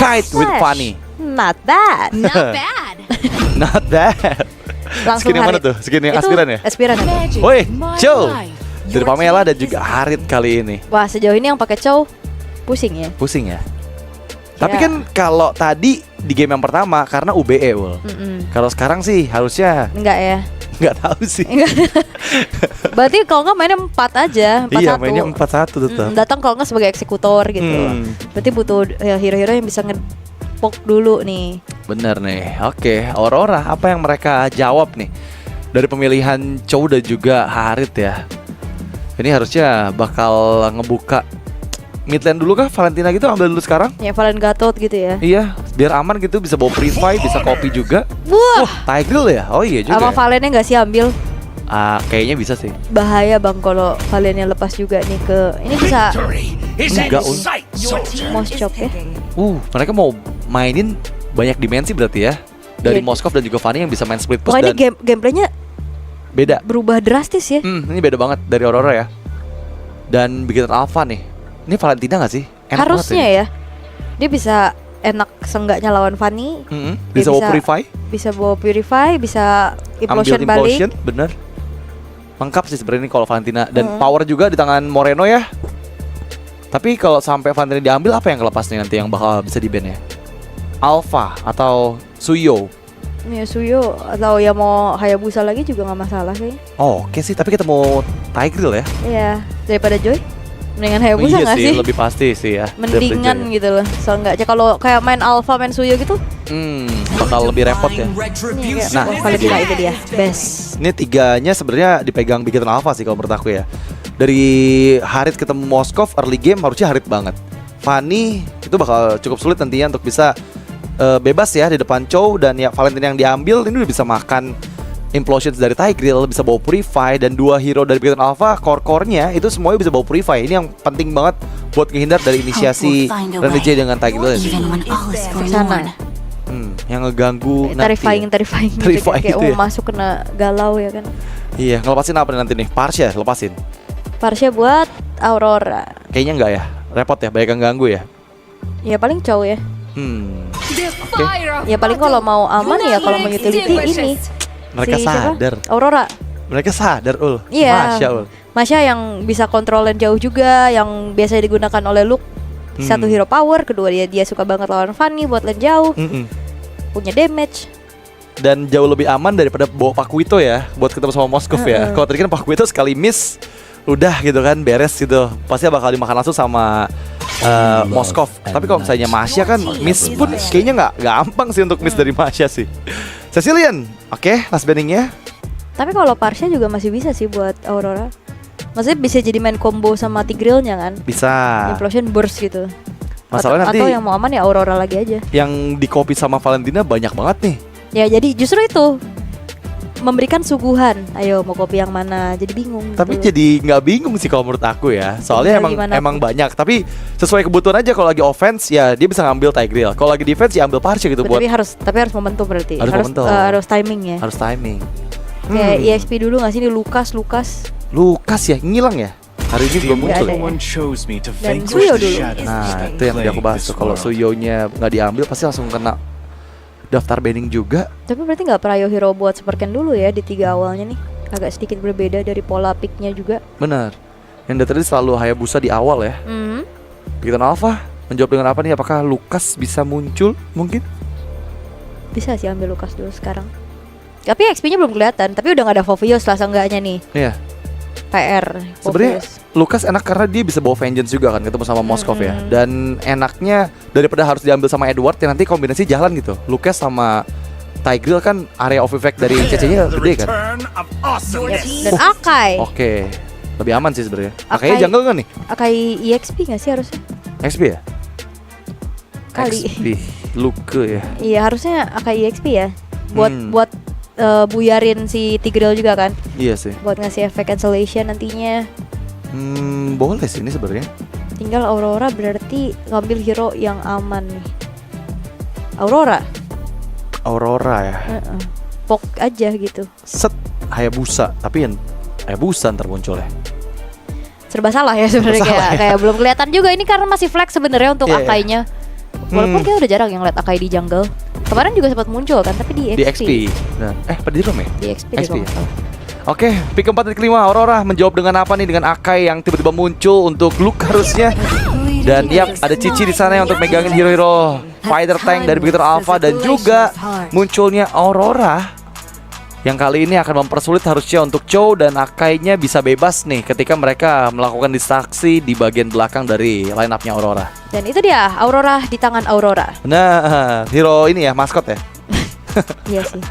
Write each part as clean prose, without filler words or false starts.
Kite with Fanny. Not bad. Not bad. Not bad. Langsung Skin yang mana Harit. tuh? Skin yang Itu aspiran ya? Aspiran ya? Woi, Chow. Dari Pamela dan juga Harit kali ini. Wah, sejauh ini yang pakai Chow pusing ya. Pusing ya. Tapi Ya. kan kalau tadi di game yang pertama karena UBE, Wul. Kalau sekarang sih harusnya Enggak ya. nggak tahu sih. Berarti kalau nggak mainnya 4 aja, 4-1. Iya, mainnya 4-1 tetap. Datang kalau nggak sebagai eksekutor gitu. Berarti butuh ya, hero-hero yang bisa ngepok dulu nih. Bener nih. Oke, Aurora, apa yang mereka jawab nih dari pemilihan Chow dan juga Harit ya? Ini harusnya bakal ngebuka mid lane dulu kah? Valentina gitu ambil dulu sekarang? Ya Valen Gatot gitu ya. Iya, biar aman gitu, bisa bawa Purify, bisa copy juga. Wah, Tigreal ya? Oh iya juga sama ya? Valennya nggak sih ambil? Kayaknya bisa sih. Bahaya bang kalau Valennya lepas juga nih ke ini bisa Enggak, Moschop ya. Mereka mau mainin banyak dimensi berarti ya. Dari Iya. Moskov dan juga Fanny yang bisa main split push Wah ini dan gameplaynya beda. berubah drastis ya. Ini beda banget dari Aurora ya. Dan bikin Alpha nih. Ini Valentina gak sih? Enak Harusnya banget ya. Dia bisa enak seenggaknya lawan Fanny. Bisa Dia bawa Purify, Bisa bawa Purify, bisa ambil Implosion balik. Implosion, bener. Lengkap sih sebenarnya ini kalau Valentina. Dan power juga di tangan Moreno ya. Tapi kalau sampai Valentina diambil, apa yang kelepas nih nanti yang bakal bisa di-ban ya? Alpha atau Suyo? Ya Suyo atau ya mau Hayabusa lagi juga nggak masalah kayaknya. Oh, oke sih, tapi kita mau Tigreal ya. Iya, daripada Joy. Mendingan Hayabusa Iya nggak sih, sih? lebih pasti sih ya. Mendingan daripada gitu loh. Soalnya kalau kayak main Alpha, main Suyo gitu. bakal lebih repot ya. Ini Nah, kayak Valentina itu dia. Best. Ini tiganya sebenarnya dipegang Bigoton Alpha sih kalau menurut aku ya. Dari Harit ketemu Moskov early game harusnya Harit banget. Fanny itu bakal cukup sulit nantinya untuk bisa bebas ya di depan Chow. Dan ya Valentina yang diambil ini udah bisa makan Implosions dari Tigreal, bisa bawa Purify. Dan 2 hero dari Bigoton Alpha core-core-nya itu semuanya bisa bawa Purify. Ini yang penting banget buat menghindar dari inisiasi Renegade dengan Tigreal ini. Sana. Yang ngeganggu Terrifying nanti gitu. Kayak gitu ya. mau masuk kena galau ya kan. Iya, ngelepasin apa nih nanti nih? Parsha lepasin. Parsha buat Aurora. Kayaknya enggak ya. Repot ya, banyak yang ganggu ya. Ya paling Chow ya. Okay. Ya paling kalau mau aman ya kalau mau utility ini. Mereka Si siapa? sadar. Aurora. Mereka sadar, Iya. Masya Ul. Masya yang bisa kontrol lane jauh juga, yang biasa digunakan oleh Luke. Satu hero power, kedua dia suka banget lawan Fanny buat lane jauh, punya damage. Dan jauh lebih aman daripada bawa Pakuito ya, buat ketemu sama Moskov ya. Kalau tadi kan Pakuito sekali miss, udah gitu kan, beres gitu. Pasti bakal dimakan langsung sama Moskov. Tapi kalau misalnya Masya kan miss pun kayaknya nggak gampang sih untuk miss dari Masya sih. Cecilian, oke, last bandingnya. Tapi kalau Parsha juga masih bisa sih buat Aurora. Maksudnya bisa jadi main combo sama Tigreal-nya kan. Bisa. Implosion burst gitu. Masalahnya nanti atau yang mau aman ya Aurora lagi aja. yang di copy sama Valentina banyak banget nih. Ya jadi justru itu memberikan suguhan. Ayo mau copy yang mana? Jadi bingung. Tapi gitu. jadi nggak bingung sih kalau menurut aku ya. Soalnya Tinggal gimana emang pun. banyak. Tapi sesuai kebutuhan aja. Kalau lagi offense ya dia bisa ngambil Tigreal. Kalau lagi defense ya ambil Parsha gitu buat. tapi harus momentum berarti. Harus momentum. Harus timing ya. Harus timing. Kayak EXP dulu nggak sih ini Lukas. Lukas ya ngilang ya. Hari ini belum muncul. ada ya. Someone chose me to Dan vanquish Suyo the dulu. shadows Nah that itu yang tadi aku plague bahas this tuh. Kalau world. Suyonya nggak diambil pasti langsung kena daftar banning juga. Tapi berarti nggak prio hero buat Supercan dulu ya di 3 awalnya nih. Agak sedikit berbeda dari pola picknya juga. Benar. Yang dari tadi selalu Hayabusa di awal ya. Bigoton Alpha menjawab dengan apa nih? Apakah Lukas bisa muncul mungkin? Bisa sih ambil Lukas dulu sekarang. Tapi XP-nya belum kelihatan. Tapi udah nggak ada Fovios lah seenggaknya nih. Iya. PR. Sebenarnya Fovios. Lukas enak karena dia bisa bawa Vengeance juga kan ketemu sama Moskov ya. Dan enaknya daripada harus diambil sama Edward ya nanti kombinasi jalan gitu. Lukas sama Tigreal kan area of effect dari CC-nya The gede kan. return of awesomeness. Dan Akai. Oke. Lebih aman sih sebenarnya. Akai- Kayaknya jungle kan nih? Akai EXP nggak sih harusnya? XP ya? Kali. XP. Luke ya. Iya harusnya Akai EXP ya. Buat buyarin si Tigreal juga kan. Iya sih. Buat ngasih efek cancellation nantinya. Boleh sih ini sebenarnya. Tinggal Aurora berarti ngambil hero yang aman nih. Aurora. Ya. Pok aja gitu. Set Hayabusa. Tapi yang Hayabusa ntar muncul ya. Serba salah ya sebenarnya Serba salah ya. kayak belum kelihatan juga ini karena masih flex sebenarnya untuk Iya, iya. Akainya. Walaupun kita udah jarang yang lihat Akai di jungle. Kemarin juga sempat muncul kan, tapi di XP. Di XP. Nah, pada di room ya? Di XP, XP. deh, kalau nggak salah. Oke, pick keempat dan kelima Aurora menjawab dengan apa nih, dengan Akai yang tiba-tiba muncul untuk Luke harusnya. Dan yap, ada Cici di sana yang untuk megangin hero-hero fighter tank dari Begitu Alpha, dan juga munculnya Aurora yang kali ini akan mempersulit harusnya untuk Chow dan Akai-nya bisa bebas nih ketika mereka melakukan distraksi di bagian belakang dari line up-nya Aurora. Dan itu dia, Aurora di tangan Aurora. Nah, hero ini ya, maskot ya? Iya sih.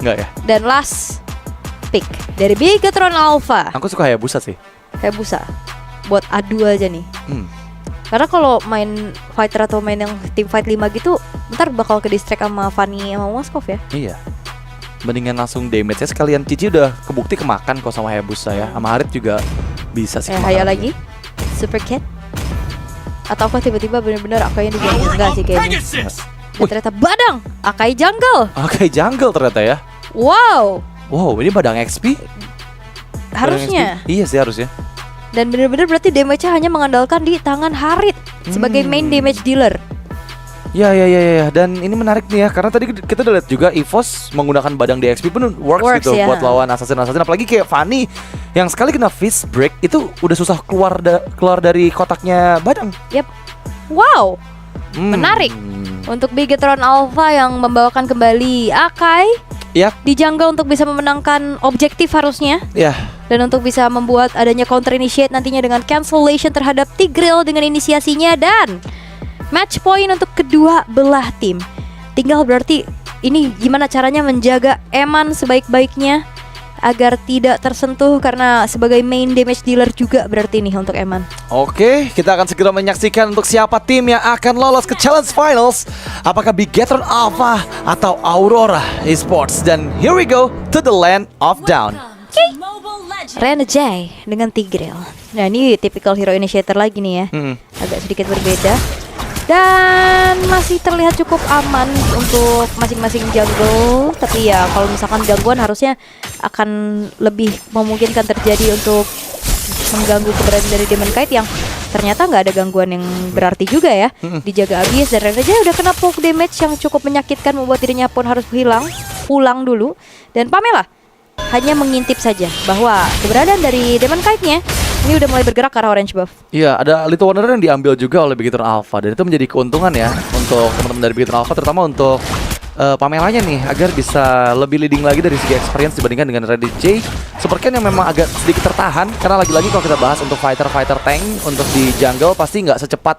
Enggak ya? Dan last pick dari Bigetron Alpha. Aku suka Hayabusa sih. Kayak busa. Buat adu aja nih. Karena kalau main fighter atau main yang team fight 5 gitu, ntar bakal ke distract sama Fanny sama Moskov ya. Iya. Mendingan langsung damage ya sekalian. Cici udah kebukti kemakan kok sama Hayabusa ya. Sama Harit juga bisa sih. Haya lagi Super Cat. Atau apa tiba-tiba bener-bener Akai yang diganggu. Enggak sih kayaknya. Dan ternyata Badang Akai jungle. Akai jungle ternyata ya. Wow. Wow, ini Badang XP? Harusnya. Badang XP? Iya sih harusnya. Dan bener-bener berarti damage-nya hanya mengandalkan di tangan Harit sebagai main damage dealer. Ya. Dan ini menarik nih ya, karena tadi kita udah lihat juga EVOS menggunakan Badang DXP pun works gitu ya. buat lawan assassin. Apalagi kayak Fanny yang sekali kena fist break itu udah susah keluar dari kotaknya Badang. Yap. Wow. Menarik. Untuk Bigetron Alpha yang membawakan kembali Akai di jungle untuk bisa memenangkan objektif harusnya. Ya. Dan untuk bisa membuat adanya counter initiate nantinya dengan cancellation terhadap Tigreal dengan inisiasinya, dan match point untuk kedua belah tim. Tinggal berarti ini gimana caranya menjaga Eman sebaik-baiknya agar tidak tersentuh, karena sebagai main damage dealer juga berarti nih untuk Eman. Oke, kita akan segera menyaksikan untuk siapa tim yang akan lolos ke Challenge Finals. Apakah Bigetron Alpha atau Aurora Esports? Dan here we go to the land of down. Renajai dengan Tigreal. Nah ini typical hero initiator lagi nih ya. Agak sedikit berbeda. Dan masih terlihat cukup aman untuk masing-masing jungle. Tapi ya kalau misalkan gangguan harusnya akan lebih memungkinkan terjadi untuk mengganggu keberadaan dari Demon Kite yang ternyata nggak ada gangguan yang berarti juga ya. Dijaga habis, dan Renajai udah kena poke damage yang cukup menyakitkan, membuat dirinya pun harus pulang dulu. Dan Pamela hanya mengintip saja bahwa keberadaan dari Demon Kite-nya ini udah mulai bergerak ke arah orange buff. Iya, ada Little Wonder yang diambil juga oleh Bigetron Alpha, dan itu menjadi keuntungan ya untuk teman-teman dari Bigetron Alpha, terutama untuk Pamelanya nih, agar bisa lebih leading lagi dari segi experience dibandingkan dengan Renajai Supercan yang memang agak sedikit tertahan. Karena lagi-lagi kalau kita bahas untuk fighter tank untuk di jungle pasti nggak secepat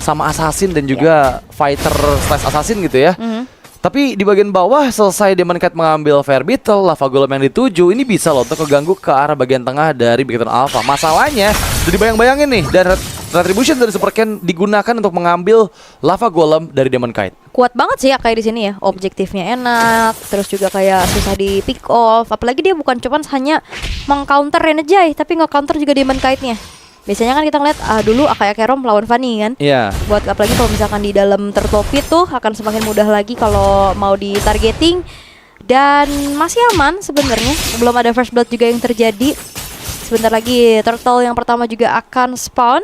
sama assassin dan juga fighter slash assassin gitu ya. Tapi di bagian bawah selesai Demon Kite mengambil Fire Beetle, Lava Golem yang dituju, ini bisa loh untuk keganggu ke arah bagian tengah dari Bigetron Alpha. Masalahnya, jadi bayang-bayangin nih, dan Retribution dari Supercan digunakan untuk mengambil Lava Golem dari Demon Kite. Kuat banget sih Akai di sini ya, objektifnya enak, terus juga kayak susah di pick off. Apalagi dia bukan cuma hanya meng-counter Renajai, tapi nge-counter juga Demon Kite-nya. Biasanya kan kita ngeliat dulu Akai Rom lawan Fanny kan. Iya. Buat apalagi kalau misalkan di dalam turtle pit tuh akan semakin mudah lagi kalau mau di targeting. Dan masih aman sebenarnya, belum ada first blood juga yang terjadi. Sebentar lagi turtle yang pertama juga akan spawn.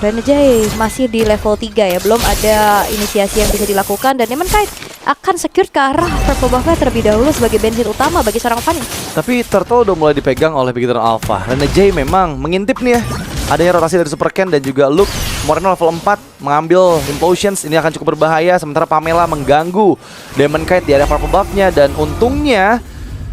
Renajai masih di level 3 ya, belum ada inisiasi yang bisa dilakukan, dan Demon Kite akan secure ke arah purple buff-nya terlebih dahulu sebagai bensin utama bagi seorang Fanny. Tapi turtle udah mulai dipegang oleh Bigetron Alpha. Renajai memang mengintip nih ya. Adanya rotasi dari Supercan dan juga Luke Moreno level 4 mengambil Implosions, ini akan cukup berbahaya. Sementara Pamela mengganggu Demon Kite di area purple buff-nya, dan untungnya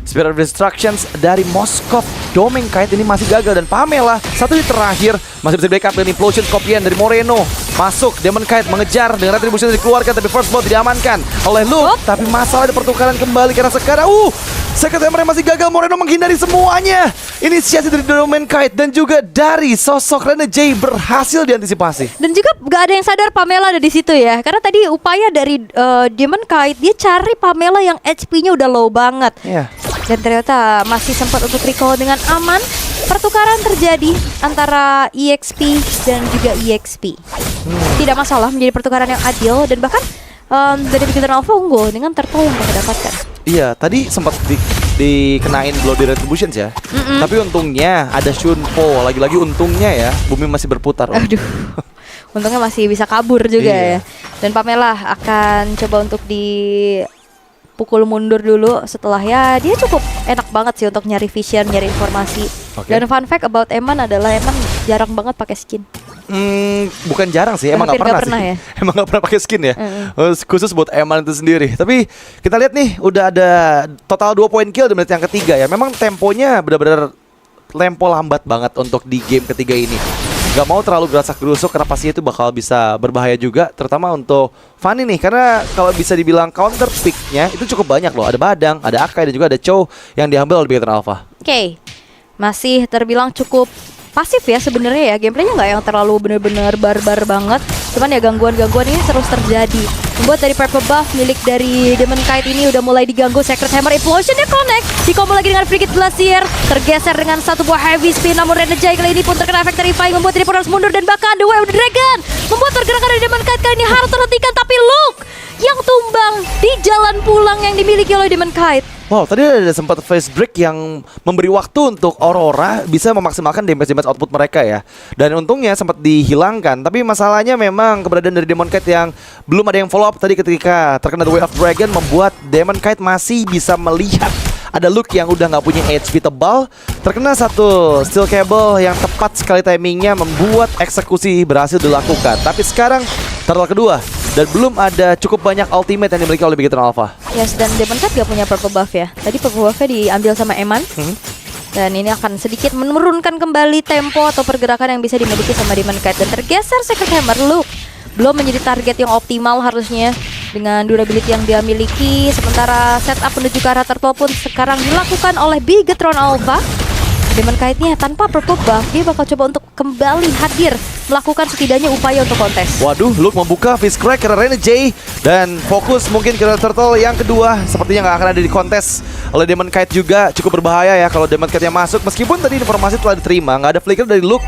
Spirit of Destructions dari Moskov Doming Kite ini masih gagal, dan Pamela satu di terakhir masih bisa backup dengan Implosion kopian dari Moreno. Masuk, Demon Kite mengejar dengan Retribution dikeluarkan, tapi first blood diamankan oleh Luke. Tapi masalah ada pertukaran kembali karena sekarang Second Hammer masih gagal. Moreno menghindari semuanya. Inisiasi dari Demon Kite dan juga dari sosok Renajai berhasil diantisipasi. Dan juga gak ada yang sadar Pamela ada di situ ya, karena tadi upaya dari Demon Kite, dia cari Pamela yang HP-nya udah low banget. Dan ternyata masih sempat untuk recall dengan aman. Pertukaran terjadi antara EXP dan juga EXP. Tidak masalah, menjadi pertukaran yang adil, dan bahkan dari Bigetron Alpha unggul dengan turtle yang mereka dapatkan. Iya, tadi sempat dikenain Bloody Retributions ya. Tapi untungnya ada Shunpo. Lagi-lagi untungnya ya, bumi masih berputar. Aduh. Untungnya masih bisa kabur juga Iya. ya. Dan Pamela akan coba untuk dipukul mundur dulu setelah ya dia cukup enak banget sih untuk nyari vision, nyari informasi. Oke. Dan fun fact about Eman adalah Eman jarang banget pakai skin. Bukan jarang sih, emang Hampir nggak nggak pernah pernah sih. Emang nggak pernah pakai skin ya. Mm-mm. Khusus buat Eman itu sendiri. Tapi kita lihat nih, udah ada total 2 poin kill di menit yang ketiga ya. Memang temponya benar-benar tempo lambat banget untuk di game ketiga ini. Gak mau terlalu gerasak-gerusuk karena pasti itu bakal bisa berbahaya juga, terutama untuk Fanny nih. Karena kalau bisa dibilang counter pick-nya itu cukup banyak loh. Ada Badang, ada Akai, dan juga ada Chow yang diambil oleh Bigetron Alpha. Oke, masih terbilang cukup pasif ya sebenarnya ya. Gameplaynya nggak yang terlalu bener-bener barbar banget. Cuman ya gangguan-gangguan ini terus terjadi. Membuat dari purple buff milik dari Demon Kite ini udah mulai diganggu. Sacred Hammer Implosion-nya connect. Dikombo lagi dengan Frigate Glacier. Tergeser dengan satu buah heavy spin. Namun Renegade kali ini pun terkena efek terrifying. Membuat dia pun harus mundur. Dan bahkan The Way of the Dragon membuat pergerakan dari Demon Kite kali ini harus terhentikan. Tapi Luke yang tumbang di jalan pulang yang dimiliki oleh Demon Kite. Wow, tadi ada sempat face break yang memberi waktu untuk Aurora bisa memaksimalkan damage output mereka ya. Dan untungnya sempat dihilangkan. Tapi masalahnya memang keberadaan dari Demon Kite yang belum ada yang follow up tadi ketika terkena The Way of Dragon membuat Demon Kite masih bisa melihat ada Luke yang udah nggak punya HP tebal. Terkena satu steel cable yang tepat sekali timingnya membuat eksekusi berhasil dilakukan. Tapi sekarang turtle kedua dan belum ada cukup banyak ultimate yang dimiliki oleh Bigetron Alpha. Yes, dan Demon Kite gak punya purple buff ya. Tadi purple buffnya diambil sama Eman. Dan ini akan sedikit menurunkan kembali tempo atau pergerakan yang bisa dimiliki sama Demon Kite. Dan tergeser Sacred Hammer. Luke belum menjadi target yang optimal harusnya dengan durability yang dia miliki. Sementara setup menuju ke arah turtle pun sekarang dilakukan oleh Bigetron Alpha. Demon Kite-nya tanpa purple buff, dia bakal coba untuk kembali hadir, melakukan setidaknya upaya untuk kontes. Waduh, Luke membuka Fist Crack ke Renegade dan fokus mungkin ke Turtle yang kedua. Sepertinya nggak akan ada di kontes oleh Demon Kite juga. Cukup berbahaya ya kalau Demon Kite yang masuk. Meskipun tadi informasi telah diterima, nggak ada flicker dari Luke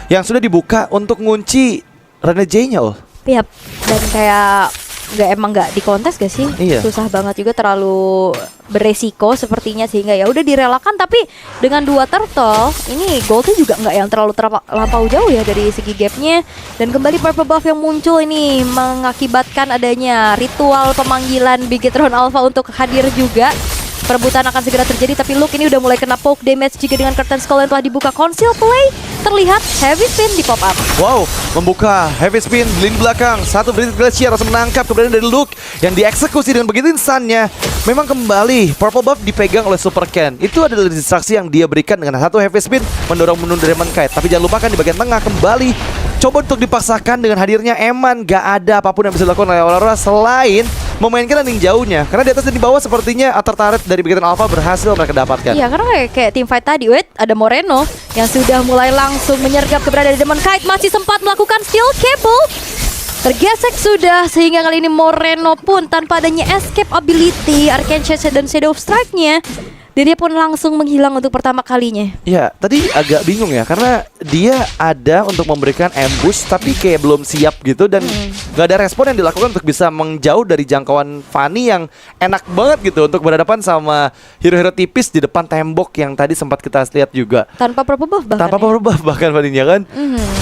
yang sudah dibuka untuk ngunci Renegade-nya loh. Yap, dan kayak nggak di kontes gak sih? Iya. Susah banget juga, terlalu beresiko sepertinya sehingga ya udah direlakan. Tapi dengan 2 turtle ini goldnya juga nggak yang terlalu terlampau jauh ya dari segi gapnya. Dan kembali purple buff yang muncul ini mengakibatkan adanya ritual pemanggilan Bigetron Alpha untuk hadir juga. Perebutan akan segera terjadi, tapi Luke ini udah mulai kena poke damage juga dengan Curtain Skull yang telah dibuka. Conceal play terlihat, heavy spin di pop up. Wow, membuka heavy spin di lini belakang. Satu Frigate Glacier harus menangkap keberadaan dari Luke yang dieksekusi dengan begitu insannya. Memang kembali purple buff dipegang oleh Super Ken. Itu adalah distraksi yang dia berikan dengan satu heavy spin mendorong mundur Demon Kite. Tapi jangan lupakan di bagian tengah kembali coba untuk dipaksakan dengan hadirnya Eman. Gak ada apapun yang bisa dilakukan oleh Aurora selain memainkan landing jauhnya. Karena di atas dan di bawah sepertinya Outer Turret dari Bigetron Alpha berhasil mereka dapatkan. Iya, karena kayak team fight tadi, ada Moreno yang sudah mulai langsung menyergap keberadaan Demon Kite. Masih sempat melakukan skill cable. Tergesek sudah, sehingga kali ini Moreno pun tanpa adanya escape ability Arcane Shade dan Shadow Strike-nya, dia pun langsung menghilang untuk pertama kalinya. Ya, tadi agak bingung ya karena dia ada untuk memberikan ambush tapi kayak belum siap gitu dan gak ada respon yang dilakukan untuk bisa menjauh dari jangkauan Fanny yang enak banget gitu untuk berhadapan sama hero-hero tipis di depan tembok yang tadi sempat kita lihat juga. Tanpa purple buff bahkan. Tanpa purple buff bahkan Fanny-nya kan.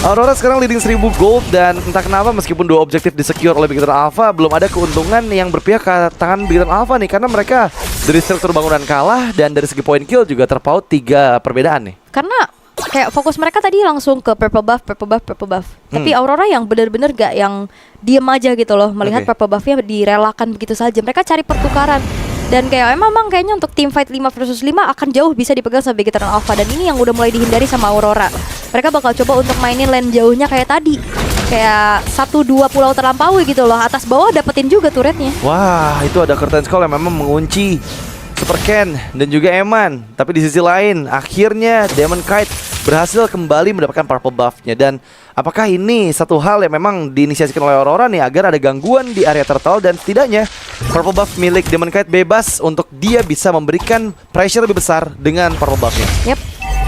Aurora sekarang leading 1000 gold dan entah kenapa meskipun 2 objektif di-secure oleh Bigetron Alpha belum ada keuntungan yang berpihak ke tangan Bigetron Alpha nih karena mereka dari struktur bangunan kalah dan dari segi point kill juga terpaut 3 perbedaan nih. Karena kayak fokus mereka tadi langsung ke purple buff. Tapi Aurora yang benar-benar gak yang diem aja gitu loh melihat Oke. purple buffnya direlakan begitu saja. Mereka cari pertukaran. Dan kayak memang kayaknya untuk team fight 5 versus 5 akan jauh bisa dipegang sama Bigetron Alpha. Dan ini yang udah mulai dihindari sama Aurora. Mereka bakal coba untuk mainin lane jauhnya kayak tadi. Kayak 1-2 pulau terlampaui gitu loh. Atas bawah dapetin juga turretnya. Wah, itu ada Curtain Skull yang memang mengunci Super Ken dan juga Eman. Tapi di sisi lain, akhirnya Demon Kite berhasil kembali mendapatkan purple buff-nya. Dan apakah ini satu hal yang memang diinisiasikan oleh Aurora nih agar ada gangguan di area turtle dan setidaknya purple buff milik Demon Kite bebas untuk dia bisa memberikan pressure lebih besar dengan purple buff-nya. Yep.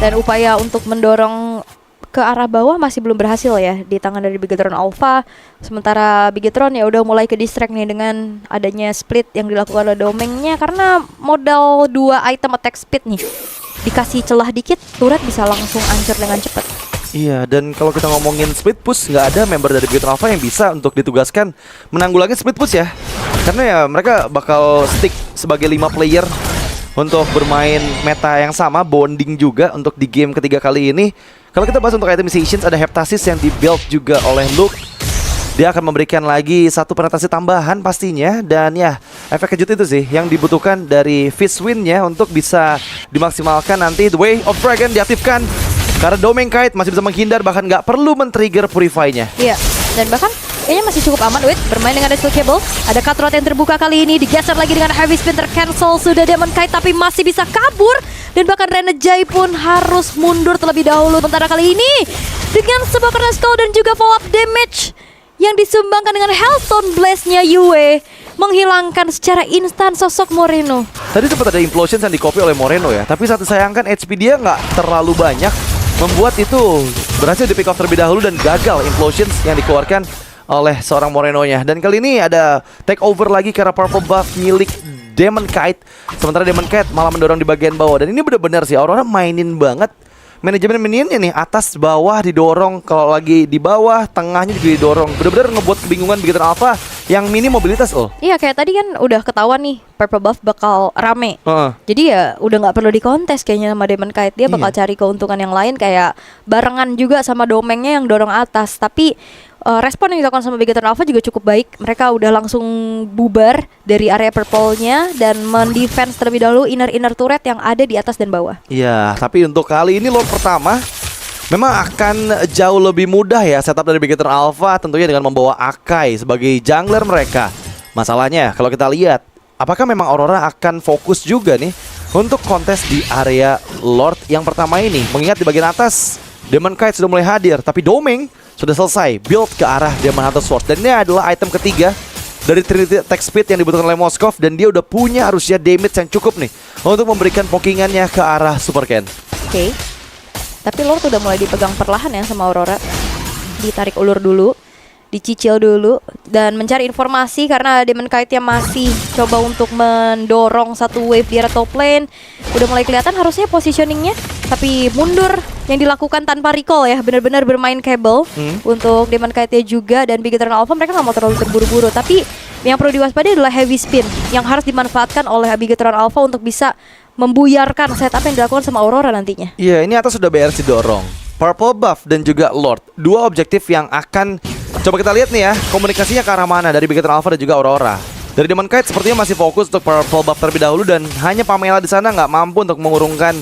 Dan upaya untuk mendorong ke arah bawah masih belum berhasil ya di tangan dari Bigetron Alpha. Sementara Bigetron ya udah mulai ke distract nih dengan adanya split yang dilakukan oleh Domengnya karena modal 2 item attack speed nih. Dikasih celah dikit, turret bisa langsung hancur dengan cepat. Iya, dan kalau kita ngomongin split push, nggak ada member dari Bigetron Alpha yang bisa untuk ditugaskan menanggulangi split push ya. Karena ya mereka bakal stick sebagai 5 player untuk bermain meta yang sama, bonding juga untuk di game ketiga kali ini. Kalau kita bahas untuk itemizations, ada Heptasis yang di-build juga oleh Luke. Dia akan memberikan lagi satu penetrasi tambahan pastinya. Dan ya, efek kejut itu sih yang dibutuhkan dari Fizz Win-nya untuk bisa dimaksimalkan nanti. The Way of Dragon diaktifkan karena Domain Kite masih bisa menghindar, bahkan nggak perlu men-trigger Purify-nya. Iya, dan bahkan kayaknya masih cukup aman. Wait, bermain dengan Steel Cable. Ada Cutthroat yang terbuka kali ini, digeser lagi dengan Heavy Spin, tercancel sudah Demon Kite tapi masih bisa kabur. Dan bahkan Renegade pun harus mundur terlebih dahulu. Sementara kali ini dengan sebuah Cornerstone dan juga follow up damage yang disumbangkan dengan Hellstone Blaze-nya Yue, menghilangkan secara instan sosok Moreno. Tadi sempat ada implosions yang di-copy oleh Moreno ya, tapi satu sayangkan HP dia nggak terlalu banyak, membuat itu berhasil di-pick off terlebih dahulu dan gagal implosions yang dikeluarkan oleh seorang Moreno-nya. Dan kali ini ada take over lagi karena purple buff milik Demon Kite. Sementara Demon Kite malah mendorong di bagian bawah. Dan ini benar-benar sih Aurora mainin banget manajemen minionnya nih, atas bawah didorong, kalau lagi di bawah tengahnya juga didorong. Benar-benar ngebuat kebingungan Bigetron Alpha yang minim mobilitas loh. Iya, kayak tadi kan udah ketahuan nih purple buff bakal rame. Jadi ya udah nggak perlu dikontes kayaknya sama Demon Kite. Dia bakal cari keuntungan yang lain, kayak barengan juga sama Domainnya yang dorong atas. Tapi respon yang dilakukan sama Bigetron Alpha juga cukup baik. Mereka udah langsung bubar dari area purple-nya dan mendefense terlebih dahulu inner turret yang ada di atas dan bawah. Iya, tapi untuk kali ini Lord pertama memang akan jauh lebih mudah ya setup dari Bigetron Alpha, tentunya dengan membawa Akai sebagai jungler mereka. Masalahnya kalau kita lihat, apakah memang Aurora akan fokus juga nih untuk kontes di area Lord yang pertama ini? Mengingat di bagian atas Demon Kite sudah mulai hadir, tapi Domain sudah selesai build ke arah Demon Hunter Sword. Dan ini adalah item ketiga dari Trinity Attack Speed yang dibutuhkan oleh Moskov. Dan dia udah punya harusnya damage yang cukup nih untuk memberikan pokingannya ke arah Super Ken. Oke. Tapi Lord udah mulai dipegang perlahan ya sama Aurora. Ditarik ulur dulu, dicicil dulu, dan mencari informasi karena Demon Kite-nya masih coba untuk mendorong satu wave di area top lane. Udah mulai kelihatan harusnya positioningnya, tapi mundur yang dilakukan tanpa recall ya, benar-benar bermain cable untuk Demon Kite-nya juga. Dan Bigetron Alpha mereka nggak mau terlalu terburu-buru, tapi yang perlu diwaspadai adalah heavy spin yang harus dimanfaatkan oleh Bigetron Alpha untuk bisa membuyarkan setup yang dilakukan sama Aurora nantinya. Iya, ini atas sudah BRC dorong purple buff dan juga Lord, dua objektif yang akan coba kita lihat nih ya, komunikasinya ke arah mana dari Bigetron Alpha dan juga Aurora. Dari Demon Kite sepertinya masih fokus untuk purple buff terlebih dahulu, dan hanya Pamela di sana nggak mampu untuk mengurungkan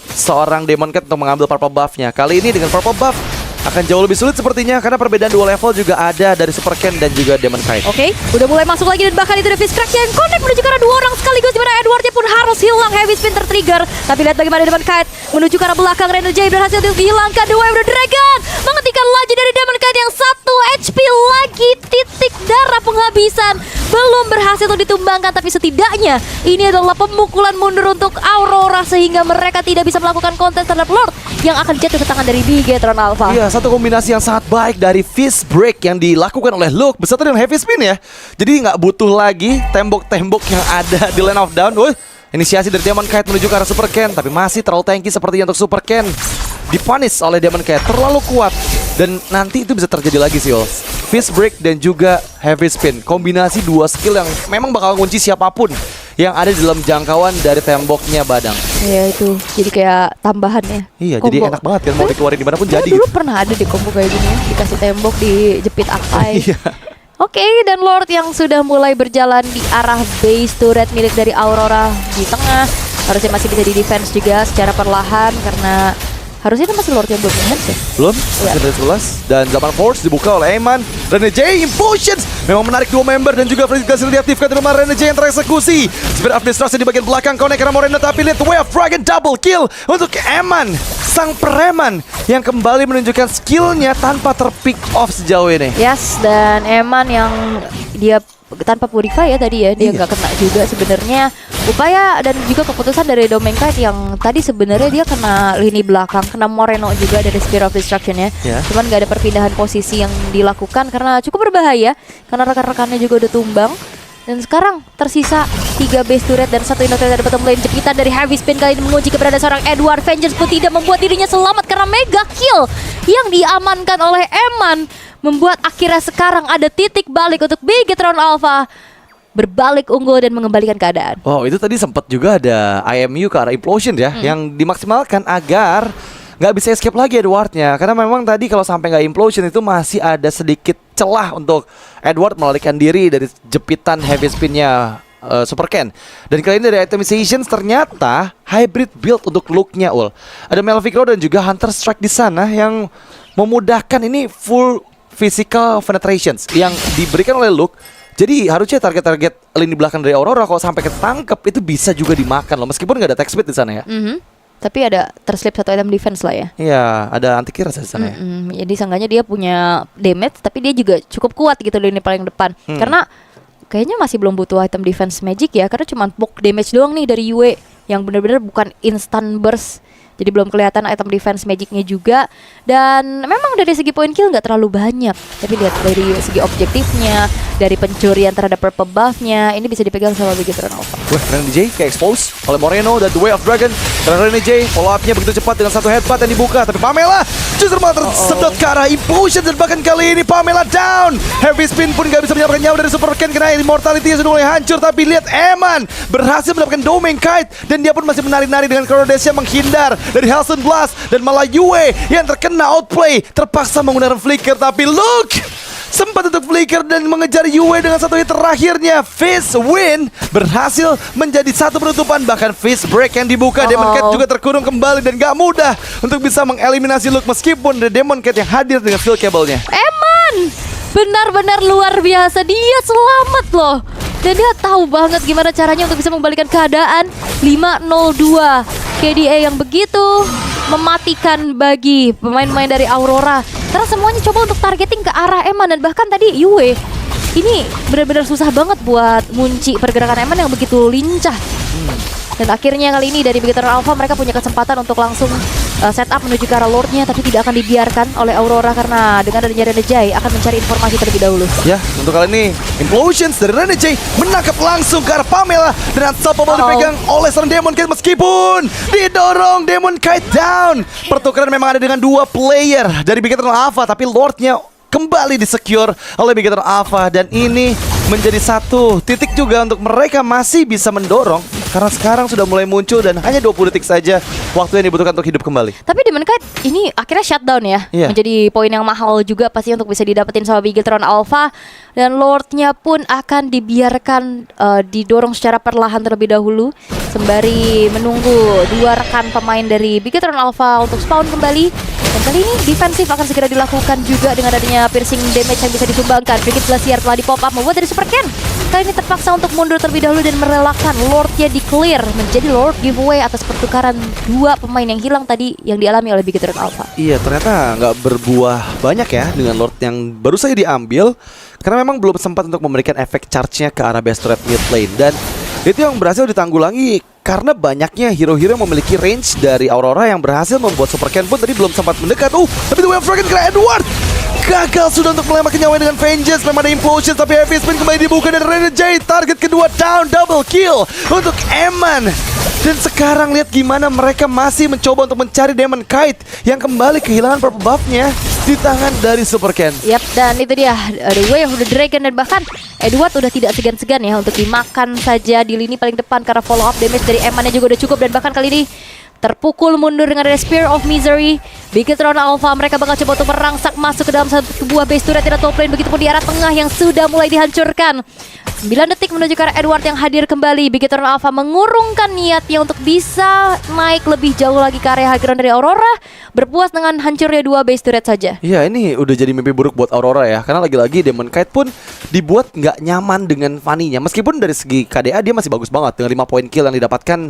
seorang Demon Kite untuk mengambil purple buff-nya. Kali ini dengan purple buff akan jauh lebih sulit sepertinya, karena perbedaan dua level juga ada dari Super Ken dan juga Demon Kite. Oke, udah mulai masuk lagi, dan bahkan itu ada Fizz Crack yang connect menuju ke arah dua orang sekaligus, dimana Edwardnya pun harus hilang, heavy spin tertrigger. Tapi lihat bagaimana Demon Kite menuju ke arah belakang. Renegade berhasil dihilangkan. The Way of the Dragon menghentikan laju dari Demon Kite yang 1 HP lagi. Titik darah penghabisan belum berhasil untuk ditumbangkan, tapi setidaknya ini adalah pemukulan mundur untuk Aurora sehingga mereka tidak bisa melakukan kontes terhadap Lord yang akan jatuh ke tangan dari Bigetron Alpha. Iya, satu kombinasi yang sangat baik dari Fizz Break yang dilakukan oleh Luke beserta dengan heavy spin ya. Jadi nggak butuh lagi tembok-tembok yang ada di Land of Dawn. Inisiasi dari Demon Kite menuju ke arah Super Ken, tapi masih terlalu tanky sepertinya untuk Super Ken. Dipunish oleh Demon Kite, terlalu kuat. Dan nanti itu bisa terjadi lagi sih, Fizz Break dan juga heavy spin, kombinasi dua skill yang memang bakal kunci siapapun yang ada di dalam jangkauan dari temboknya Badang. Iya, itu jadi kayak tambahan ya. Iya, combo. jadi enak banget kan mau dikeluarin dimanapun jadi dulu gitu. pernah ada di combo kayak gini ya, dikasih tembok, dijepit Akai. Iya. Oke, dan Lord yang sudah mulai berjalan di arah base turret milik dari Aurora di tengah. Harusnya masih bisa di-defense juga secara perlahan, karena harusnya kan masih Lord yang belum defense ya. Belum, masih dari 11. Dan Zaman Force dibuka oleh Eman. Renegade Implosions memang menarik dua member, dan juga Frenzy diaktifkan di rumah Renegade yang tereksekusi. Spirit of Destruction di bagian belakang connect karena Moreno, tapi lihat Way of Dragon double kill untuk Eman, sang preman yang kembali menunjukkan skillnya tanpa terpick off sejauh ini. Yes, dan Eman yang dia tanpa purify ya tadi ya, dia nggak kena juga sebenarnya. Upaya dan juga keputusan dari Domain Kite yang tadi sebenarnya dia kena lini belakang, kena Moreno juga dari Spirit of Destruction ya. Cuman nggak ada perpindahan posisi yang dilakukan karena cukup berbahaya, karena rekan-rekannya juga udah tumbang. Dan sekarang tersisa 3 base turret dan 1 Indoor dari bottom lane. Jepitan dari Heavy Spin kali ini menguji keberadaan seorang Edward. Vengeance pun tidak membuat dirinya selamat karena mega kill yang diamankan oleh Eman membuat akhirnya sekarang ada titik balik untuk Bigetron Alpha berbalik unggul dan mengembalikan keadaan. Wow, itu tadi sempat juga ada IMU ke arah Implosion ya, yang dimaksimalkan agar nggak bisa escape lagi Edwardnya. Karena memang tadi kalau sampai nggak Implosion itu masih ada sedikit celah untuk Edward melarikan diri dari jepitan heavy spinnya Super Ken. Dan kali ini dari itemizations ternyata hybrid build untuk looknya ul. Ada Melvicro dan juga Hunter Strike di sana yang memudahkan ini full physical penetrations yang diberikan oleh Luke. Jadi harusnya target-target lini belakang dari Aurora kalau sampai ketangkep itu bisa juga dimakan loh, meskipun nggak ada attack speed di sana ya. Tapi ada terslip 1 item defense lah ya. Iya, ada anti kiras di sana ya. Jadi seenggaknya dia punya damage, tapi dia juga cukup kuat gitu di lini paling depan. Karena kayaknya masih belum butuh item defense magic ya, karena cuma poke damage doang nih dari Yue yang benar-benar bukan instant burst. Jadi belum kelihatan item defense magicnya juga. Dan memang dari segi point kill nggak terlalu banyak. Tapi lihat dari segi objektifnya, dari pencurian terhadap purple buff-nya, ini bisa dipegang sama Bigetron Alpha. Wah, Rene J kayak expose oleh Moreno dan The Way of Dragon. Karena Rene J follow up-nya begitu cepat dengan 1 headbutt yang dibuka. Tapi Pamela justru malah tersedot ke arah Implosion. Dan bahkan kali ini Pamela down. Heavy Spin pun gak bisa menyelamatkan nyawa dari Super Ken karena immortality sudah mulai hancur. Tapi lihat Eman berhasil mendapatkan Domain Kite. Dan dia pun masih menari-nari dengan Chronodesia menghindar dari Hellstone Blast. Dan malah Yue yang terkena outplay terpaksa menggunakan Flicker. Tapi look, sempat untuk flicker dan mengejar Yue dengan 1 hit terakhirnya. Fizz win berhasil menjadi 1 penutupan. Bahkan Fizz break yang dibuka. Demon Cat juga terkurung kembali dan gak mudah untuk bisa mengeliminasi Luke meskipun ada Demon Cat yang hadir dengan field cable-nya. Eman benar-benar luar biasa. Dia selamat loh. Dan dia tahu banget gimana caranya untuk bisa membalikan keadaan. 5-0-2 KDA yang begitu mematikan bagi pemain-pemain dari Aurora. Karena semuanya coba untuk targeting ke arah Eman. Dan bahkan tadi Yue ini benar-benar susah banget buat ngunci pergerakan Eman yang begitu lincah. Dan akhirnya kali ini dari Bigetron Alpha mereka punya kesempatan untuk langsung setup menuju ke arah Lordnya. Tapi tidak akan dibiarkan oleh Aurora karena dengan adanya Rene J akan mencari informasi terlebih dahulu. Ya, untuk kali ini Implosions dari Rene J menangkap langsung ke arah Pamela. Dan Unstoppable dipegang oleh seorang Demon Kite meskipun didorong Demon Kite down. Pertukaran memang ada dengan 2 player dari Bigetron Alpha. Tapi Lordnya kembali disecure oleh Bigetron Alpha. Dan ini menjadi 1 titik juga untuk mereka masih bisa mendorong. Karena sekarang sudah mulai muncul dan hanya 20 detik saja waktu yang dibutuhkan untuk hidup kembali. Tapi Demon Kite ini akhirnya shutdown ya. Iya. Menjadi poin yang mahal juga pasti untuk bisa didapetin sama Bigetron Alpha. Dan Lordnya pun akan dibiarkan didorong secara perlahan terlebih dahulu. Sembari menunggu 2 rekan pemain dari Bigetron Alpha untuk spawn kembali. Dan kali ini defensif akan segera dilakukan juga dengan adanya piercing damage yang bisa disumbangkan. Frigate Glacier telah di pop up membuat dari Super Ken kali ini terpaksa untuk mundur terlebih dahulu dan merelakan Lordnya di clear menjadi Lord giveaway atas pertukaran 2 pemain yang hilang tadi yang dialami oleh Bigetron Alpha. Iya, ternyata nggak berbuah banyak ya dengan Lord yang baru saja diambil. Karena memang belum sempat untuk memberikan efek charge-nya ke arah base turret mid lane. Dan itu yang berhasil ditanggulangi karena banyaknya hero-hero yang memiliki range dari Aurora yang berhasil membuat Super Ken pun tadi belum sempat mendekat. Tapi The Way of Dragon kena Edward. Gagal sudah untuk melemahkan nyawa dengan Vengeance. Memang ada Implosion tapi Heavy Spin kembali dibuka dan Rene J target kedua down. Double kill untuk Eman. Dan sekarang lihat gimana mereka masih mencoba untuk mencari Demon Kite yang kembali kehilangan purple buff-nya di tangan dari Super Ken. Yap, dan itu dia The Way of the Dragon. Dan bahkan Edward udah tidak segan-segan ya untuk dimakan saja di lini paling depan karena follow up damage dari Eman-nya juga udah cukup. Dan bahkan kali ini terpukul mundur dengan ada Spear of Misery. Bigetron Alpha mereka bakal coba untuk merangsak masuk ke dalam sebuah base turret tidak top lane. Begitupun di arah tengah yang sudah mulai dihancurkan. 9 detik menuju ke arah Edward yang hadir kembali. Bigetron Alpha mengurungkan niatnya untuk bisa naik lebih jauh lagi ke area high ground dari Aurora. Berpuas dengan hancurnya 2 base turret saja. Iya, ini udah jadi mimpi buruk buat Aurora ya. Karena lagi-lagi Demon Kite pun dibuat nggak nyaman dengan Fanny-nya. Meskipun dari segi KDA dia masih bagus banget dengan 5 poin kill yang didapatkan.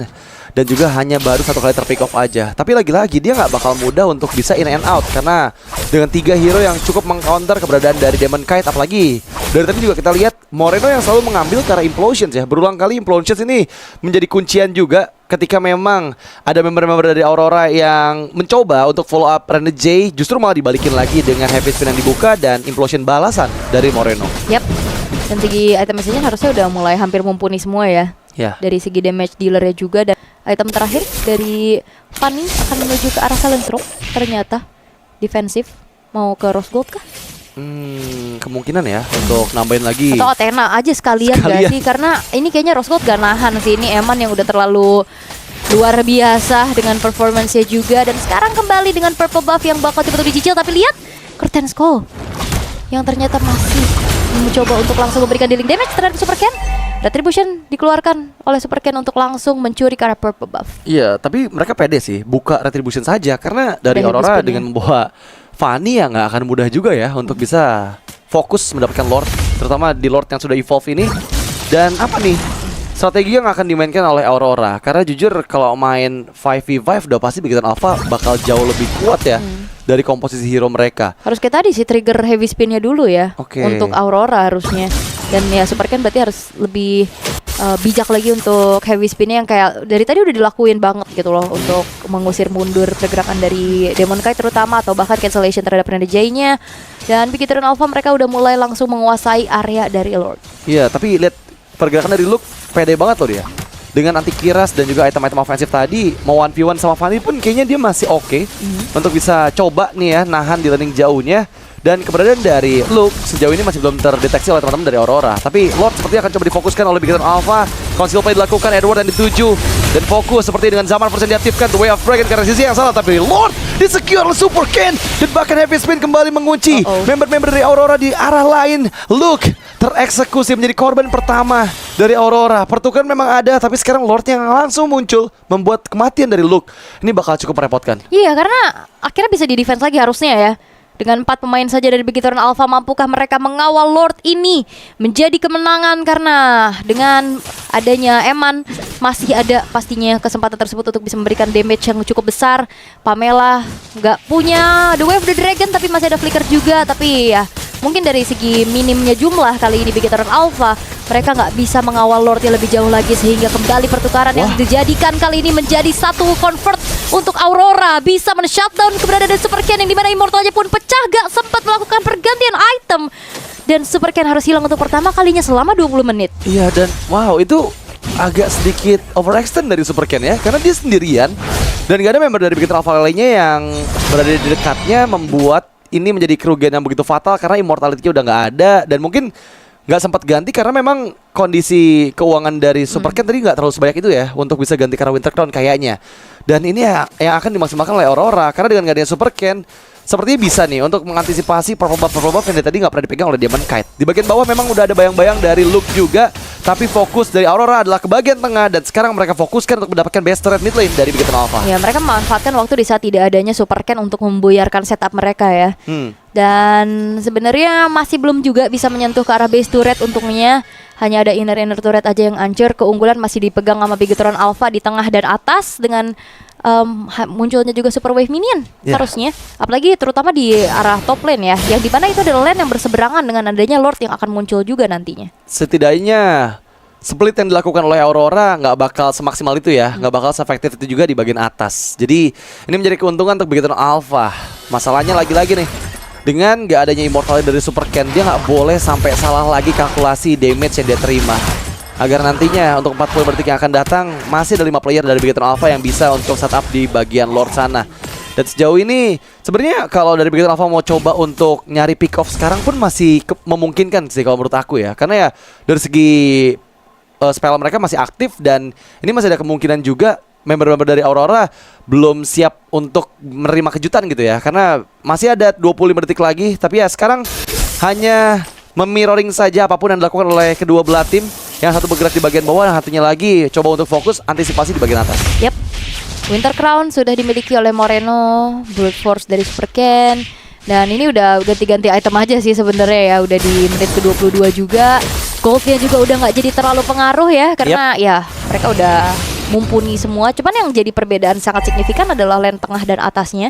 Dan juga hanya baru 1 kali terpick off aja. Tapi lagi-lagi dia nggak bakal mudah untuk bisa in and out. Karena dengan 3 hero yang cukup meng-counter keberadaan dari Demon Kite. Apalagi dari tadi juga kita lihat Moreno yang selalu mengambil ke arah Implosions ya. Berulang kali Implosions ini menjadi kuncian juga ketika memang ada member-member dari Aurora yang mencoba untuk follow up Rene J. Justru malah dibalikin lagi dengan Heavy Spin yang dibuka dan Implosion balasan dari Moreno. Yap. Dan segi item message harusnya udah mulai hampir mumpuni semua ya. Ya. dari segi damage dealernya juga. Dan item terakhir dari Fanny akan menuju ke arah Silent Rock. Ternyata defensif mau ke Rose Gold kah? Kemungkinan ya untuk nambahin lagi. Atau Athena aja sekalian gak sih? Karena ini kayaknya Rose Gold gak nahan sih. Ini Eman yang udah terlalu luar biasa dengan performance-nya juga. Dan sekarang kembali dengan purple buff yang bakal cepet dicicil. Tapi lihat Curtain Skull yang ternyata masih mencoba untuk langsung memberikan dealing damage terhadap Super Ken. Retribution dikeluarkan oleh Super Ken untuk langsung mencuri ke arah purple buff. Iya, tapi mereka pede sih buka Retribution saja. Karena dari Ada Aurora heavy spin-nya. dengan membawa Fanny ya nggak akan mudah juga ya untuk bisa fokus mendapatkan Lord, terutama di Lord yang sudah evolve ini. Dan apa nih strategi yang akan dimainkan oleh Aurora? Karena jujur kalau main 5v5 udah pasti Bigotan Alpha bakal jauh lebih kuat ya dari komposisi hero mereka. Harus kayak tadi sih, trigger heavy spin-nya dulu ya. Oke. Untuk Aurora harusnya. Dan ya Super Ken berarti harus lebih bijak lagi untuk heavy spin-nya yang kayak dari tadi udah dilakuin banget gitu loh, untuk mengusir mundur pergerakan dari Demon Knight terutama, atau bahkan cancellation terhadap Renegade J-nya. Dan Bigotan Alpha mereka udah mulai langsung menguasai area dari Lord. Iya, tapi lihat pergerakan dari Luke pede banget loh dia. Dengan anti kiras dan juga item-item ofensif tadi, mau 1v1 sama Fanny pun kayaknya dia masih oke untuk bisa coba nih ya nahan di landing jauhnya. Dan keberadaan dari Luke sejauh ini masih belum terdeteksi oleh teman-teman dari Aurora. Tapi Lord sepertinya akan coba difokuskan oleh Bigotan Alpha. Conceal play dilakukan Edward yang dituju. Dan fokus seperti dengan zaman persen diaktifkan The Way of Dragon karena sisi yang salah. Tapi Lord disecure oleh Super Ken. Dan bahkan Heavy Spin kembali mengunci member-member dari Aurora di arah lain. Luke tereksekusi menjadi korban pertama dari Aurora. Pertukaran memang ada, tapi sekarang Lord yang langsung muncul membuat kematian dari Luke. Ini bakal cukup merepotkan. Iya, karena akhirnya bisa di defense lagi harusnya ya. Dengan 4 pemain saja dari Bigotan Alpha, mampukah mereka mengawal Lord ini menjadi kemenangan? Karena dengan adanya Eman masih ada pastinya kesempatan tersebut untuk bisa memberikan damage yang cukup besar. Pamela nggak punya The Way of the Dragon, tapi masih ada flicker juga. Tapi ya mungkin dari segi minimnya jumlah kali ini Bigotan Alpha, mereka nggak bisa mengawal Lord yang lebih jauh lagi, sehingga kembali pertukaran yang dijadikan kali ini menjadi satu convert untuk Aurora. Bisa men-shutdown keberadaan dari Super Ken, yang dimana Immortalnya pun pecah, gak sempat melakukan pergantian item. Dan Super Ken harus hilang untuk pertama kalinya selama 20 menit. Iya, dan wow, itu agak sedikit overextend dari Super Ken ya, karena dia sendirian dan gak ada member dari Bigotan Alpha lainnya yang berada di dekatnya, membuat ini menjadi kerugian yang begitu fatal karena immortality-nya udah nggak ada. Dan mungkin nggak sempat ganti karena memang kondisi keuangan dari Super Ken tadi nggak terlalu sebanyak itu ya untuk bisa ganti karena Winter Crown kayaknya. Dan ini ya yang akan dimaksimalkan oleh Aurora, karena dengan gak adanya Super Ken sepertinya bisa nih untuk mengantisipasi purple buff yang tadi nggak pernah dipegang oleh Demon Knight. Di bagian bawah memang udah ada bayang-bayang dari Luke juga, tapi fokus dari Aurora adalah ke bagian tengah. Dan sekarang mereka fokuskan untuk mendapatkan best turret mid lane dari Bigotan Alpha. Ya, mereka memanfaatkan waktu di saat tidak adanya Super Ken untuk membuyarkan setup mereka ya. Dan sebenarnya masih belum juga bisa menyentuh ke arah base turret untungnya. Hanya ada inner turret aja yang hancur. Keunggulan masih dipegang sama Bigotan Alpha di tengah dan atas dengan munculnya juga super wave minion harusnya. Apalagi terutama di arah top lane ya, yang dimana itu adalah lane yang berseberangan dengan adanya Lord yang akan muncul juga nantinya. Setidaknya split yang dilakukan oleh Aurora nggak bakal semaksimal itu ya, nggak bakal seefektif itu juga di bagian atas. Jadi ini menjadi keuntungan untuk Bigotan Alpha. Masalahnya lagi-lagi nih, dengan nggak adanya immortality dari Super Ken, dia nggak boleh sampai salah lagi kalkulasi damage yang dia terima, agar nantinya untuk 40 detik yang akan datang masih ada 5 player dari Bigotan Alpha yang bisa untuk setup di bagian Lord sana. Dan sejauh ini sebenarnya kalau dari Bigotan Alpha mau coba untuk nyari pick off sekarang pun masih memungkinkan sih kalau menurut aku ya. Karena ya dari segi spell mereka masih aktif, dan ini masih ada kemungkinan juga member-member dari Aurora belum siap untuk menerima kejutan gitu ya. Karena masih ada 25 detik lagi, tapi ya sekarang hanya memirroring saja apapun yang dilakukan oleh kedua belah tim. Yang satu bergerak di bagian bawah, yang satunya lagi coba untuk fokus antisipasi di bagian atas. Yap, Winter Crown sudah dimiliki oleh Moreno, Brute Force dari Super Ken. Dan ini udah ganti-ganti item aja sih sebenarnya ya. Udah di menit ke-22 juga. Goldnya juga udah nggak jadi terlalu pengaruh ya, karena ya mereka udah mumpuni semua. Cuman yang jadi perbedaan sangat signifikan adalah lane tengah dan atasnya,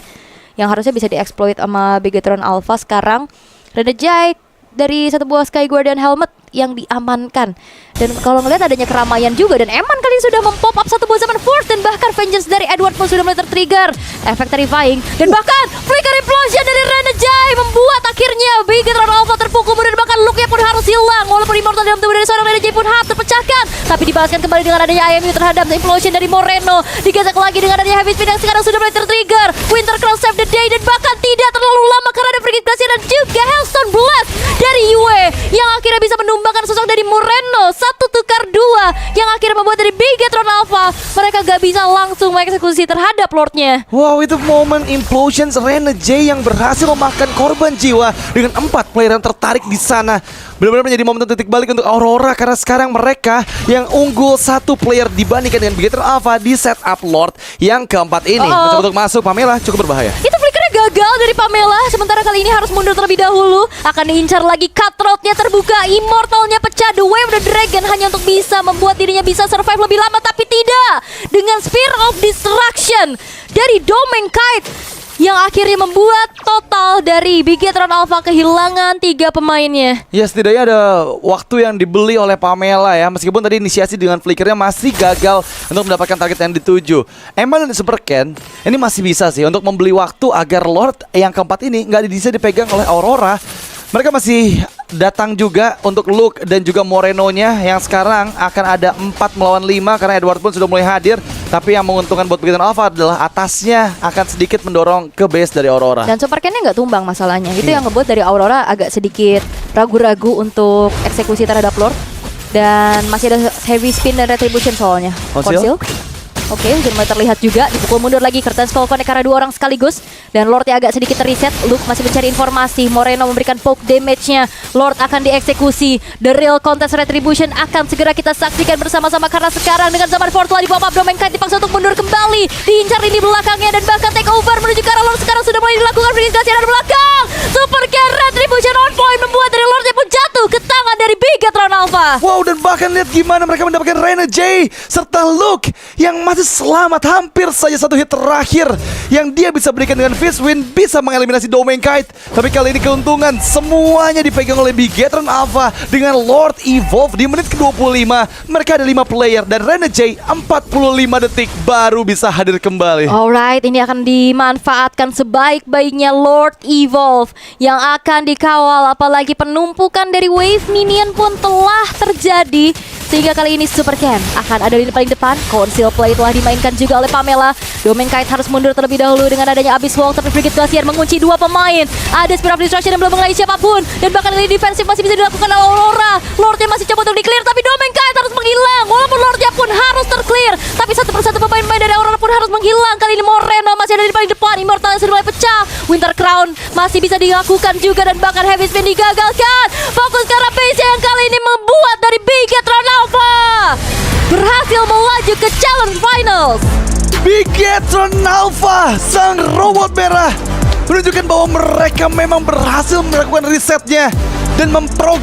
yang harusnya bisa dieksploit sama Bigotan Alpha sekarang. Renegade dari satu buah Sky Guardian Helmet yang diamankan. Dan kalau ngelihat adanya keramaian juga, dan Eman kali ini sudah mempop up satu buah zaman Force, dan bahkan Vengeance dari Edward pun sudah mulai tertrigger. Efek terrifying, dan bahkan Flicker Implosion dari Renegade membuat akhirnya Bigetron Alpha terpukul, dan bahkan look-nya pun harus hilang. Walaupun Immortal dalam tubuh dari seorang Renegade pun harus terpecahkan, tapi dibalaskan kembali dengan adanya IMU terhadap Implosion dari Moreno. Digesek lagi dengan adanya Heavy Spin yang sekarang sudah mulai tertrigger. Winter Crown save the day, dan bahkan tidak terlalu lama karena ada Frigate Glacier dan juga Hellstone Blast dari Yue yang akhirnya bisa menumbangkan sosok dari Moreno. 1-2 yang akhirnya membuat dari Bigetron Alpha mereka gak bisa langsung mengeksekusi terhadap Lordnya. Wow, itu momen Implosions Renegade yang berhasil memakan korban jiwa dengan 4 player yang tertarik di sana. Benar-benar menjadi momen titik balik untuk Aurora, karena sekarang mereka yang unggul 1 player dibandingkan dengan Bigetron Alpha di setup Lord yang keempat ini. Mencoba untuk masuk, Pamela cukup berbahaya. Itu flickernya gagal dari Pamela, sementara kali ini harus mundur terlebih dahulu. Akan diincar lagi, cutthroat-nya terbuka, Immortal-nya pecah, The Way of the Dragon hanya untuk bisa membuat dirinya bisa survive lebih lama, tapi tidak. Dengan Sphere of Destruction dari Domain Kite yang akhirnya membuat total dari Bigetron Alpha kehilangan 3 pemainnya. Ya, setidaknya ada waktu yang dibeli oleh Pamela ya. Meskipun tadi inisiasi dengan flickernya masih gagal untuk mendapatkan target yang dituju. Eman dan Super Ken ini masih bisa sih untuk membeli waktu agar Lord yang keempat ini nggak bisa dipegang oleh Aurora. Mereka masih datang juga untuk Luke dan juga Moreno-nya yang sekarang akan ada 4 melawan 5 karena Edward pun sudah mulai hadir. Tapi yang menguntungkan buat Bigetron Alpha adalah atasnya akan sedikit mendorong ke base dari Aurora. Dan Super Ken-nya nggak tumbang masalahnya. Itu yang ngebuat dari Aurora agak sedikit ragu-ragu untuk eksekusi terhadap Lord. Dan masih ada Heavy Spin dan Retribution soalnya. Conceal? Oke, sudah mulai terlihat juga. Dipukul mundur lagi, Curtain Spell Connect karena 2 orang sekaligus. Dan Lordnya agak sedikit terreset. Luke masih mencari informasi. Moreno memberikan poke damage-nya. Lord akan dieksekusi. The Real Contest Retribution akan segera kita saksikan bersama-sama, karena sekarang dengan zaman Fort telah di-pop up, Domain Kite dipaksa untuk mundur kembali. Diincar ini belakangnya dan bahkan take over menuju ke arah Lord. Sekarang sudah mulai dilakukan Frigate Glacier dari belakang. Super Ken Retribution on point membuat dari Lordnya pun jatuh ke tangan dari Bigetron Alpha. Wow, dan bahkan lihat gimana mereka mendapatkan Renegade serta Luke yang masih selamat. Hampir saja 1 hit terakhir yang dia bisa berikan dengan Fist Wind bisa mengeliminasi Domain Kite. Tapi kali ini keuntungan semuanya dipegang oleh Bigetron Alpha dengan Lord Evolve di menit ke-25. Mereka ada 5 player dan Renegade 45 detik baru bisa hadir kembali. Alright, ini akan dimanfaatkan sebaik-baiknya Lord Evolve yang akan dikawal, apalagi penumpukan dari wave minion pun telah terjadi. Sehingga kali ini Super Ken akan ada di paling depan. Conceal Play telah dimainkan juga oleh Pamela. Domain Kite harus mundur terlebih dahulu dengan adanya Abyss Wall, tapi Frigate Glacier mengunci 2 pemain. Ada Spirit of Destruction yang belum mengenai siapapun. Dan bahkan ini defensif masih bisa dilakukan oleh Aurora. Lordnya masih coba untuk di-clear, tapi Domain Kite harus menghilang. Walaupun Lordnya pun harus ter-clear, tapi satu persatu pemain-pemain dari Aurora pun harus menghilang. Kali ini Moreno masih ada di paling depan. Immortal yang sudah mulai pecah. Winter Crown masih bisa dilakukan juga, dan bahkan Heavy Spin digagalkan. Fokus ke arah base yang kali ini membuat dari Bigetron Alpha berhasil melaju ke Challenge Finals. Bigetron Alpha, sang robot merah, menunjukkan bahwa mereka memang berhasil melakukan risetnya dan memprogram